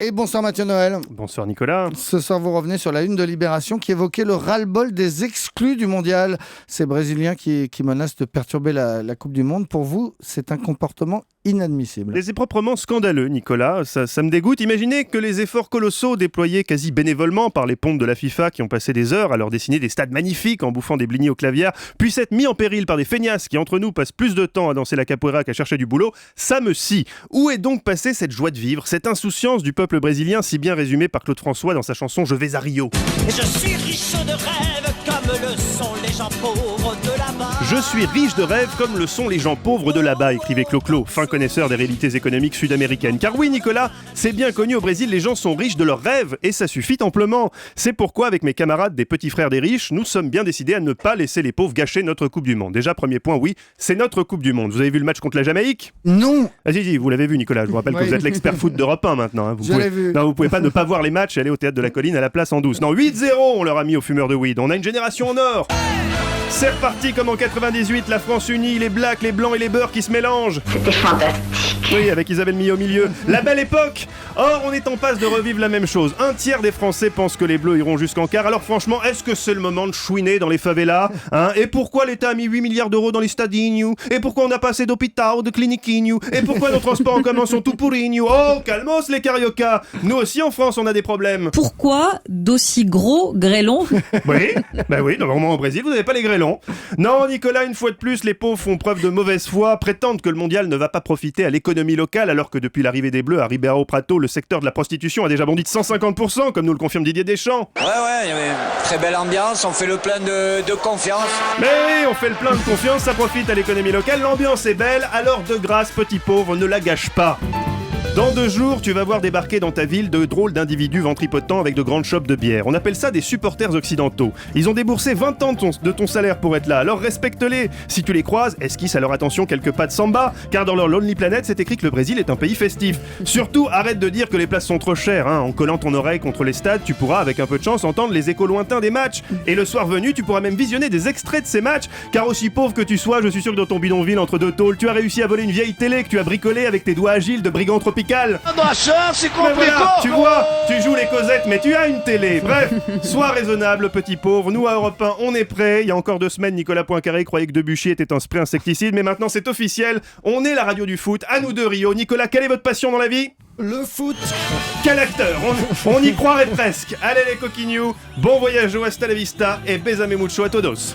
Et bonsoir Mathieu Noël. Bonsoir Nicolas. Ce soir, vous revenez sur la une de Libération qui évoquait le ras-le-bol des exclus du mondial. Ces Brésiliens qui menacent de perturber la Coupe du Monde. Pour vous, c'est un comportement inadmissible. C'est proprement scandaleux, Nicolas. Ça me dégoûte. Imaginez que les efforts colossaux déployés quasi bénévolement par les pontes de la FIFA qui ont passé des heures à leur dessiner des stades magnifiques en bouffant des blinis au clavier puissent être mis en péril par des feignasses qui, entre nous, passent plus de temps à danser la capoeira qu'à chercher du boulot. Ça me scie. Où est donc passée cette joie de vivre, cette insouciance du peuple brésilien si bien résumée par Claude François dans sa chanson « Je vais à Rio ». Je suis riche de rêves comme le sont les gens pauvres de là-bas. Je suis riche de rêves comme le sont les gens pauvres de là-bas, écrivait Clo-Clo, fin connaisseur des réalités économiques sud-américaines. Car oui, Nicolas, c'est bien connu au Brésil, les gens sont riches de leurs rêves et ça suffit amplement. C'est pourquoi, avec mes camarades des petits frères des riches, nous sommes bien décidés à ne pas laisser les pauvres gâcher notre Coupe du Monde. Déjà, premier point, oui, c'est notre Coupe du Monde. Vous avez vu le match contre la Jamaïque ? Non. Si, vous l'avez vu, Nicolas. Je vous rappelle que vous êtes l'expert foot d'Europe 1 maintenant. Hein. Je l'ai vu. Non, vous pouvez pas ne pas voir les matchs et aller au Théâtre de la Colline à la place en douce. Non, 8-0, on leur a mis aux fumeurs de weed. On a une génération en or. C'est reparti comme en 98, la France unie, les blacks, les blancs et les beurs qui se mélangent. C'était fantastique. Oui, avec Isabelle Millet au milieu. La belle époque. Or, on est en passe de revivre la même chose. Un tiers des Français pensent que les Bleus iront jusqu'en quart. Alors franchement, est-ce que c'est le moment de chouiner dans les favelas, hein? Et pourquoi l'État a mis 8 milliards d'euros dans les stadinhos? Et pourquoi on n'a pas assez d'hôpitaux, de cliniquinhos? Et pourquoi nos transports en commun sont tout pourrinhos? Oh, calmos les cariocas. Nous aussi en France, on a des problèmes. Pourquoi d'aussi gros grêlons? Oui, normalement au Brésil, vous n'avez pas les grêlons. Non, Nicolas, une fois de plus, les pauvres font preuve de mauvaise foi, prétendent que le mondial ne va pas profiter à l'économie locale, alors que depuis l'arrivée des Bleus à Ribeirão Preto, le secteur de la prostitution a déjà bondi de 150%, comme nous le confirme Didier Deschamps. Ouais, il y avait une très belle ambiance, on fait le plein de confiance. Mais oui, on fait le plein de confiance, ça profite à l'économie locale, l'ambiance est belle, alors de grâce, petit pauvre, ne la gâche pas. Dans 2 jours, tu vas voir débarquer dans ta ville de drôles d'individus ventripotents avec de grandes chopes de bière. On appelle ça des supporters occidentaux. Ils ont déboursé 20 ans de ton salaire pour être là, alors respecte-les. Si tu les croises, esquisse à leur attention quelques pas de samba, car dans leur Lonely Planet, c'est écrit que le Brésil est un pays festif. Surtout, arrête de dire que les places sont trop chères. En collant ton oreille contre les stades, tu pourras, avec un peu de chance, entendre les échos lointains des matchs. Et le soir venu, tu pourras même visionner des extraits de ces matchs, car aussi pauvre que tu sois, je suis sûr que dans ton bidonville entre 2 tôles, tu as réussi à voler une vieille télé que tu as bricolée avec tes doigts agiles de brigand tropical. Dans la chance, c'est compliqué. Voilà, tu vois, tu joues les Cosettes, mais tu as une télé. Bref, sois raisonnable, petit pauvre. Nous, à Europe 1, on est prêts. Il y a encore 2 semaines, Nicolas Poincaré croyait que Debuchy était un spray insecticide, mais maintenant c'est officiel. On est la radio du foot. À nous deux, Rio. Nicolas, quelle est votre passion dans la vie ? Le foot. Quel acteur, on y croirait presque. Allez les coquignous, bon voyage au hasta la vista et besame mucho a todos.